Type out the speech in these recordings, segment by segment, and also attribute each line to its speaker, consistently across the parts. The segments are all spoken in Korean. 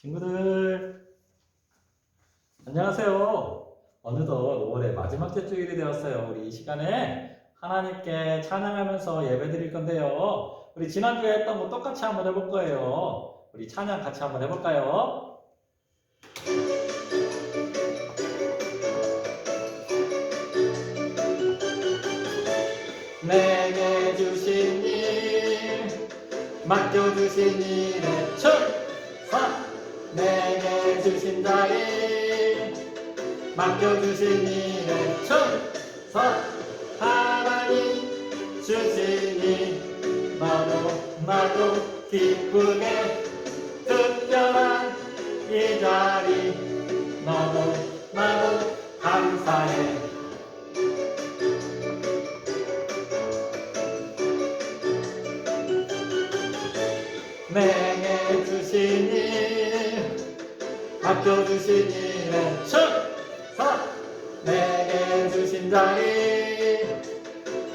Speaker 1: 친구들 안녕하세요. 어느덧 5월의 마지막 주일이 되었어요. 우리 이 시간에 하나님께 찬양하면서 예배 드릴 건데요. 우리 지난주에 했던 거 똑같이 한번 해볼 거예요. 우리 찬양 같이 한번 해볼까요? 내게 주신 일 맡겨주신 일에 충성. 내게 주신 자리 맡겨주신 일에 충성. 하나님 주신 일 나도 기쁘게 특별한 이 자리 나도 감사해. 내게 주신 일 맡겨주신 일에 충성. 내게 주신 자리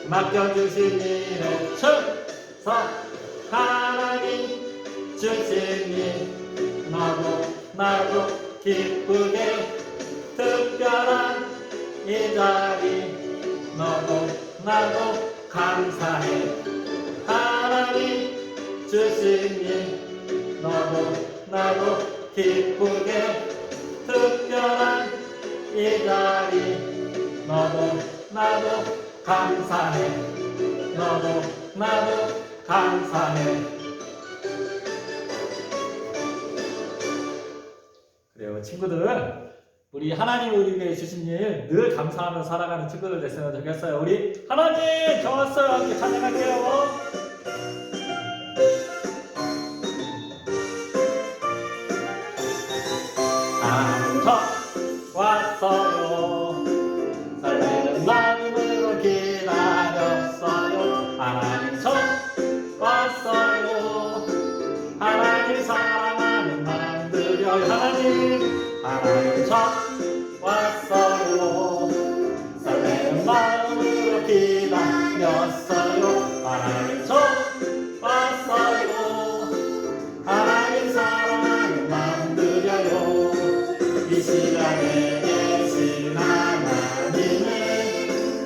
Speaker 1: 맡겨주신 일에 충성. 하나님 주신 일 나도 기쁘게 특별한 이 자리 나도 감사해. 하나님 주신 일 나도 기쁘게 특별한 이 자리 나도 감사해. 나도 감사해. 그래요 친구들, 우리 하나님 우리에게 주신 일 늘 감사하며 살아가는 친구들 됐으면 좋겠어요. 우리 하나님 좋았어요. 함께 찬양할게요. 왔어요. 설레는 마음으로 기다렸어요. 하나님 저 왔어요. 하나님 사랑하는 마음 드려요. 하나님 저 왔어요. 설레는 마음으로 기다렸어요. 하나님 저 왔어요. 하나님 사랑하는 마음 드려요. 이 시간에 계신 하나님을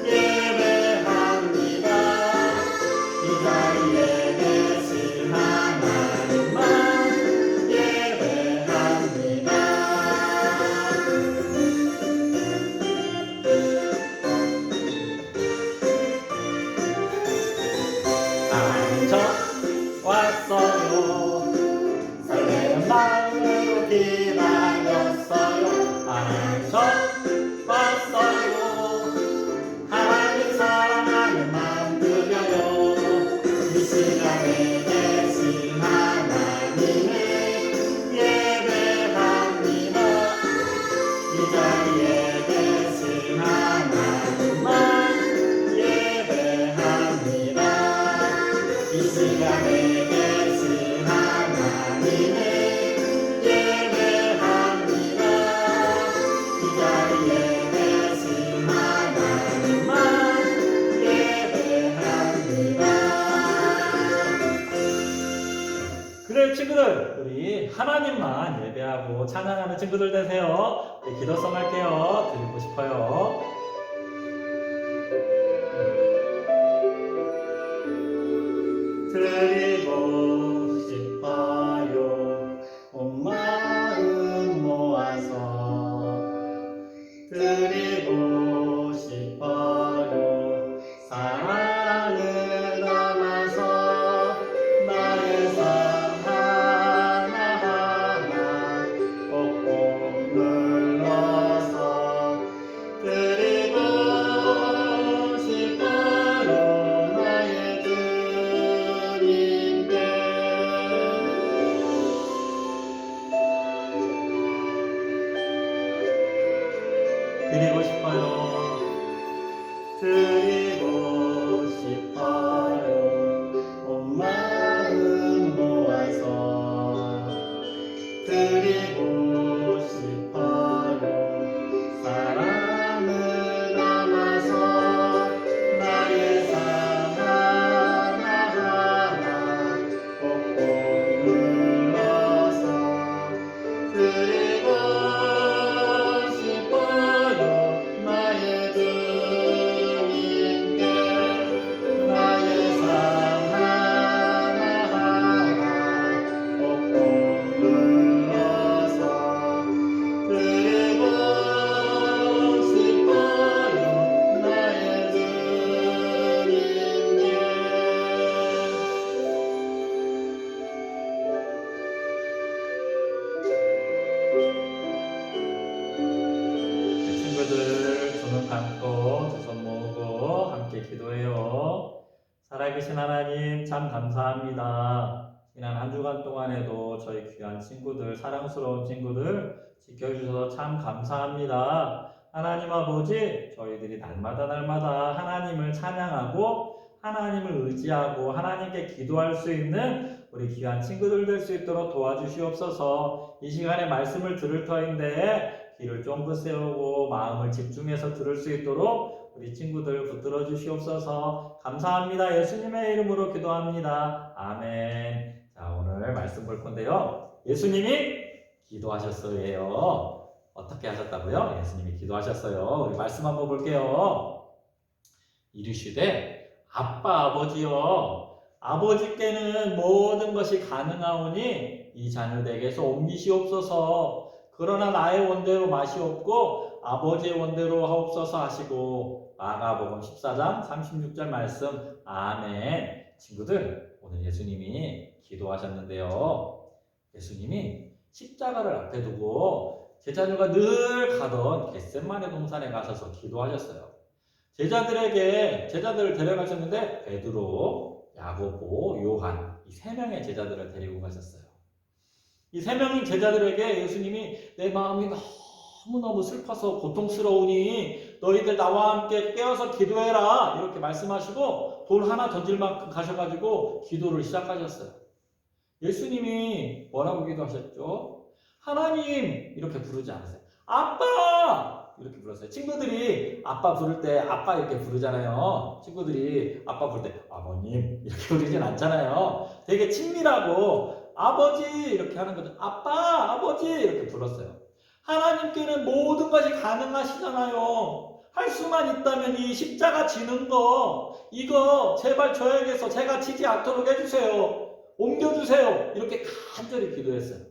Speaker 1: 예배합니다. 이 자리에 계신 하나님만 예배합니다. 하나님 저 왔어요. 설레는 마음으로 기다렸어요. 하나님 저 왔어요. 하나님 사랑하는 마음 드려요. 이 시간에 계신 하나님을 예배합니다. 이 자리에 계신 하나님만 예배합니다. 이 시간에 계신 하나님을 그래 친구들, 우리 하나님만 예배하고 찬양하는 친구들 되세요. 네, 기도성 할게요. 드리고 싶어요. 드리고 싶어요. 온 마음 모아서 드리고 싶어요. 사랑을 담아서 나의 삶 하나하나 꼭꼭 눌러서 드리고 싶어요. 나의 주님께 드리고 싶어요. 드리고 싶어요. 온 마음 모아서 드리고 싶어요. 사랑을 담아서 나의 삶 하나하나 꼭꼭 눌러서 친구들 두 눈 감고 두 손 모으고 함께 기도해요. 살아계신 하나님 참 감사합니다. 지난 한 주간 동안에도 저희 귀한 친구들, 사랑스러운 친구들 지켜주셔서 참 감사합니다. 하나님 아버지, 저희들이 날마다 하나님을 찬양하고 하나님을 의지하고 하나님께 기도할 수 있는 우리 귀한 친구들 될 수 있도록 도와주시옵소서. 이 시간에 말씀을 들을 터인데 귀를 쫑긋 세우고 마음을 집중해서 들을 수 있도록 우리 친구들 붙들어 주시옵소서. 감사합니다. 예수님의 이름으로 기도합니다. 아멘. 자, 오늘 말씀 볼 건데요. 예수님이 기도하셨어요. 어떻게 하셨다고요? 예수님이 기도하셨어요. 우리 말씀 한번 볼게요. 이르시되 아빠 아버지여, 아버지께는 모든 것이 가능하오니 이 잔을 내게서 옮기시옵소서. 그러나 나의 원대로 마시옵고 아버지의 원대로 하옵소서 하시고. 마가복음 14장 36절 말씀. 아멘. 친구들, 오늘 예수님이 기도하셨는데요. 예수님이 십자가를 앞에 두고 제자들과 늘 가던 겟세마네 동산에 가셔서 기도하셨어요. 제자들을 데려가셨는데 베드로, 야고보, 요한 이 세 명의 제자들을 데리고 가셨어요. 이 세 명의 제자들에게 예수님이 내 마음이 너무너무 슬퍼서 고통스러우니 너희들 나와 함께 깨어서 기도해라 이렇게 말씀하시고 돌 하나 던질 만큼 가셔가지고 기도를 시작하셨어요. 예수님이 뭐라고 기도하셨죠? 하나님 이렇게 부르지 않았어요. 아빠 이렇게 불렀어요. 친구들이 아빠 부를 때 아빠 이렇게 부르잖아요. 친구들이 아빠 부를 때 아버님 이렇게 부르진 않잖아요. 되게 친밀하고 아버지 이렇게 하는 거죠. 아빠 아버지 이렇게 불렀어요. 하나님께는 모든 것이 가능하시잖아요. 할 수만 있다면 이 십자가 지는 거 이거 제발 저에게서 제가 지지 않도록 해주세요. 옮겨주세요. 이렇게 간절히 기도했어요.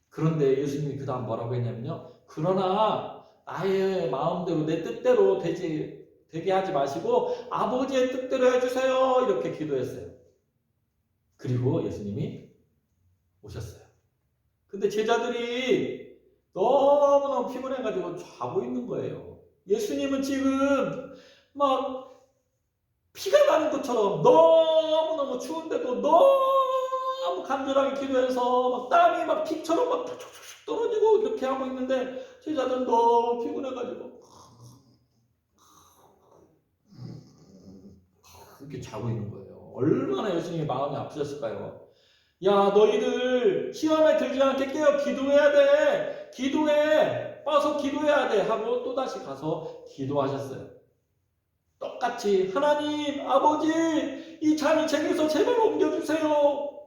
Speaker 1: 그런데 예수님이 그 다음 뭐라고 했냐면요. 그러나 나의 마음대로 내 뜻대로 되게 하지 마시고 아버지의 뜻대로 해주세요. 이렇게 기도했어요. 그리고 예수님이 오셨어요. 근데 제자들이 너무너무 피곤해가지고 자고 있는 거예요. 예수님은 지금 막 피가 나는 것처럼 너무너무 추운데도 너무 간절하게 기도해서 막 땀이 막 피처럼 막 툭툭툭 떨어지고 이렇게 하고 있는데 제자들은 너무 피곤해가지고 이렇게 자고 있는 거예요. 얼마나 예수님이 마음이 아프셨을까요? 야 너희들 시험에 들지 않게 깨어 기도해야 돼. 기도해. 빠서 기도해야 돼. 하고 또다시 가서 기도하셨어요. 똑같이 하나님 아버지 이 잔을 제게서 제발 옮겨주세요.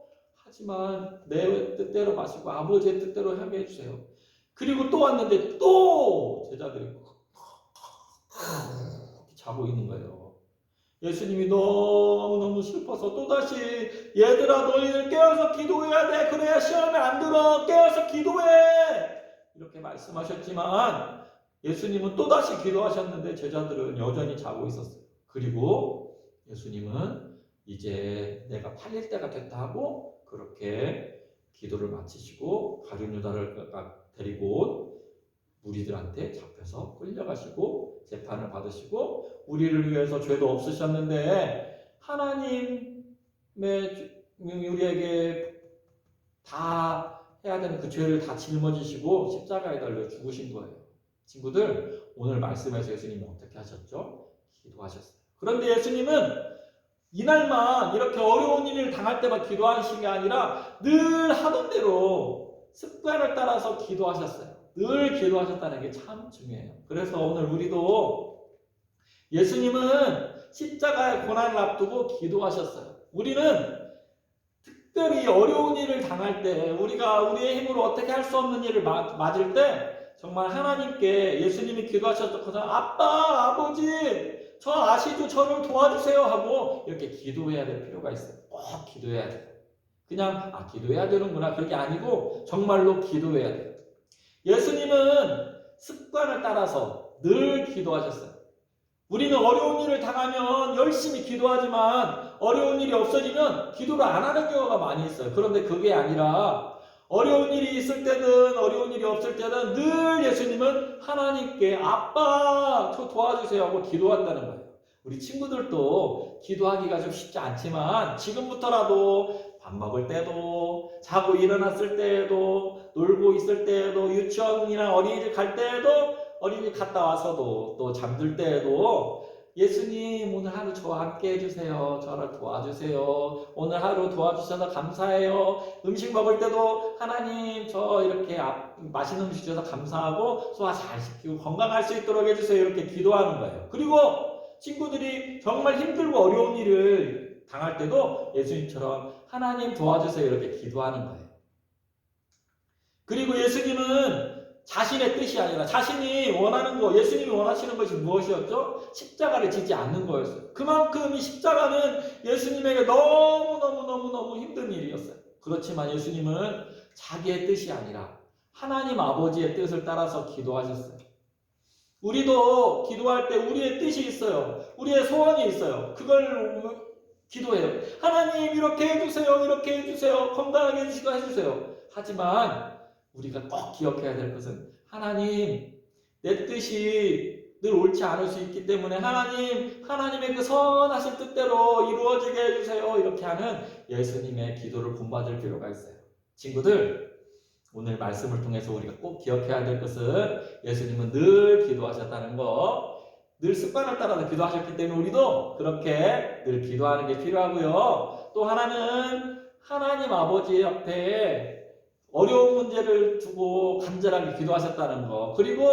Speaker 1: 하지만 내 뜻대로 마시고 아버지의 뜻대로 하게 해주세요. 그리고 또 왔는데 또 제자들이 자고 있는 거예요. 예수님이 너무너무 슬퍼서 또다시 얘들아 너희들 깨어서 기도해야 돼. 그래야 시험에 안 들어. 깨어서 기도해. 이렇게 말씀하셨지만 예수님은 또다시 기도하셨는데 제자들은 여전히 자고 있었어요. 그리고 예수님은 이제 내가 팔릴 때가 됐다 하고 그렇게 기도를 마치시고 가룟 유다를 데리고 온 무리들한테 잡혀서 끌려가시고 재판을 받으시고 우리를 위해서 죄도 없으셨는데 하나님의 우리에게 다 해야 되는 그 죄를 다 짊어지시고 십자가에 달려 죽으신 거예요. 친구들 오늘 말씀에서 예수님이 어떻게 하셨죠? 기도하셨어요. 그런데 예수님은 이날만 이렇게 어려운 일을 당할 때만 기도하신 게 아니라 늘 하던 대로 습관을 따라서 기도하셨어요. 늘 기도하셨다는 게 참 중요해요. 그래서 오늘 우리도 예수님은 십자가의 고난을 앞두고 기도하셨어요. 우리는 특별히 어려운 일을 당할 때 우리가 우리의 힘으로 어떻게 할 수 없는 일을 맞을 때 정말 하나님께 예수님이 기도하셨던 아빠 아버지 저 아시죠? 저를 도와주세요 하고 이렇게 기도해야 될 필요가 있어요. 꼭 기도해야 돼요. 그냥 기도해야 되는구나 그게 아니고 정말로 기도해야 돼요. 예수님은 습관을 따라서 늘 기도하셨어요. 우리는 어려운 일을 당하면 열심히 기도하지만 어려운 일이 없어지면 기도를 안 하는 경우가 많이 있어요. 그런데 그게 아니라 어려운 일이 있을 때든 어려운 일이 없을 때든 늘 예수님은 하나님께 아빠 저 도와주세요 하고 기도한다는 거예요. 우리 친구들도 기도하기가 좀 쉽지 않지만 지금부터라도 밥 먹을 때도 자고 일어났을 때에도 놀고 있을 때에도 유치원이나 어린이집 갈 때에도 어린이집 갔다 와서도 또 잠들 때에도 예수님 오늘 하루 저와 함께 해주세요. 저를 도와주세요. 오늘 하루 도와주셔서 감사해요. 음식 먹을 때도 하나님 저 이렇게 맛있는 음식 주셔서 감사하고 소화 잘 시키고 건강할 수 있도록 해주세요. 이렇게 기도하는 거예요. 그리고 친구들이 정말 힘들고 어려운 일을 당할 때도 예수님처럼 하나님 도와주세요. 이렇게 기도하는 거예요. 그리고 예수님은 자신의 뜻이 아니라 자신이 원하는 거, 예수님이 원하시는 것이 무엇이었죠? 십자가를 지지 않는 거였어요. 그만큼 이 십자가는 예수님에게 너무너무 힘든 일이었어요. 그렇지만 예수님은 자기의 뜻이 아니라 하나님 아버지의 뜻을 따라서 기도하셨어요. 우리도 기도할 때 우리의 뜻이 있어요. 우리의 소원이 있어요. 그걸 기도해요. 하나님 이렇게 해주세요. 이렇게 해주세요. 건강하게 해주세요. 하지만 우리가 꼭 기억해야 될 것은 하나님 내 뜻이 늘 옳지 않을 수 있기 때문에 하나님의 그 선하신 뜻대로 이루어지게 해주세요. 이렇게 하는 예수님의 기도를 본받을 필요가 있어요. 친구들 오늘 말씀을 통해서 우리가 꼭 기억해야 될 것은 예수님은 늘 기도하셨다는 거, 늘 습관을 따라서 기도하셨기 때문에 우리도 그렇게 늘 기도하는 게 필요하고요. 또 하나는 하나님 아버지 앞에 어려운 문제를 두고 간절하게 기도하셨다는 거, 그리고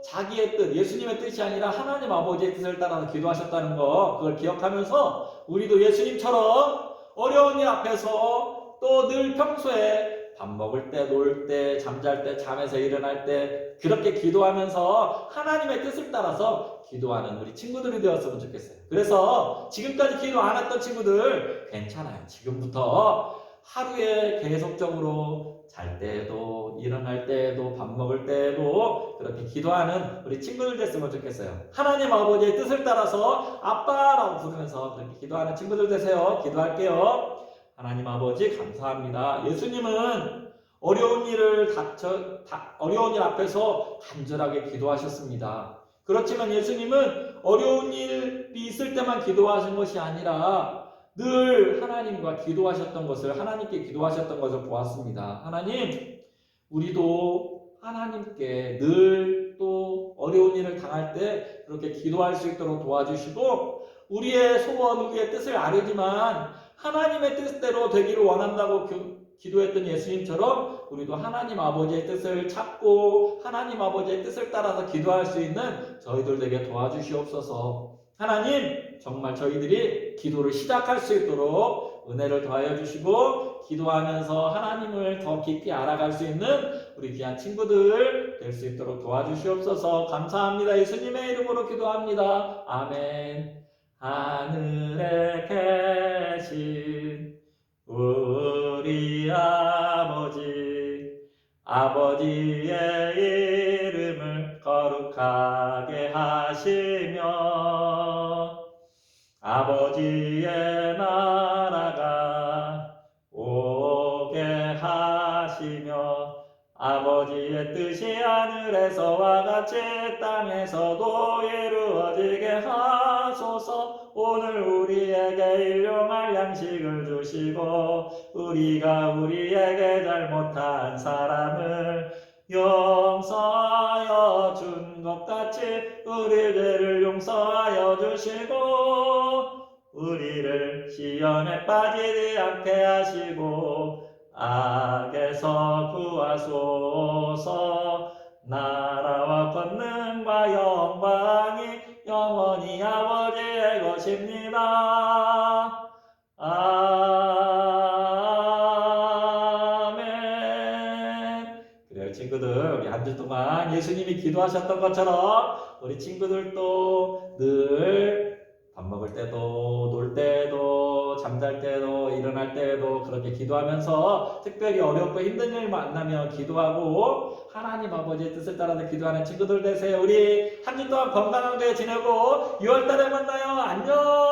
Speaker 1: 자기의 뜻, 예수님의 뜻이 아니라 하나님 아버지의 뜻을 따라서 기도하셨다는 거, 그걸 기억하면서 우리도 예수님처럼 어려운 일 앞에서 또 늘 평소에 밥 먹을 때, 놀 때, 잠잘 때, 잠에서 일어날 때 그렇게 기도하면서 하나님의 뜻을 따라서 기도하는 우리 친구들이 되었으면 좋겠어요. 그래서 지금까지 기도 안 했던 친구들 괜찮아요. 지금부터 하루에 계속적으로 잘 때에도 일어날 때에도 밥 먹을 때에도 그렇게 기도하는 우리 친구들 됐으면 좋겠어요. 하나님 아버지의 뜻을 따라서 아빠라고 부르면서 그렇게 기도하는 친구들 되세요. 기도할게요. 하나님 아버지 감사합니다. 예수님은 어려운 일 앞에서 간절하게 기도하셨습니다. 그렇지만 예수님은 어려운 일이 있을 때만 기도하신 것이 아니라 늘 하나님과 기도하셨던 것을, 하나님께 기도하셨던 것을 보았습니다. 하나님, 우리도 하나님께 늘 또 어려운 일을 당할 때 그렇게 기도할 수 있도록 도와주시고 우리의 소원, 우리의 뜻을 아뢰지만 하나님의 뜻대로 되기를 원한다고 기도했던 예수님처럼 우리도 하나님 아버지의 뜻을 찾고 하나님 아버지의 뜻을 따라서 기도할 수 있는 저희들 되게 도와주시옵소서. 하나님 정말 저희들이 기도를 시작할 수 있도록 은혜를 더하여 주시고 기도하면서 하나님을 더 깊이 알아갈 수 있는 우리 귀한 친구들 될 수 있도록 도와주시옵소서. 감사합니다. 예수님의 이름으로 기도합니다. 아멘. 하늘에 계신 우리 아버지의 이름을 거룩하게 하시며 아버지의 나라가 오게 하시며 아버지의 뜻이 하늘에서와 같이 땅에서도 이루어지게 하소서. 오늘 우리에게 일용할 양식을 주시고 우리가 우리에게 잘못한 사람을 용서하여 준 것 같이 우리 죄를 용서하여 주시고 우리를 시험에 빠지지 않게 하시고 악에서 구하소서. 나라와 권능과 영광이 영원히 아버지의 것입니다. 아멘. 그래요 친구들, 우리 한 주 동안 예수님이 기도하셨던 것처럼 우리 친구들도 늘 밥 먹을 때도 놀 때도 잠잘 때도 일어날 때도 그렇게 기도하면서 특별히 어렵고 힘든 일 만나면 기도하고 하나님 아버지의 뜻을 따라서 기도하는 친구들 되세요. 우리 한 주 동안 건강하게 지내고 6월달에 만나요. 안녕.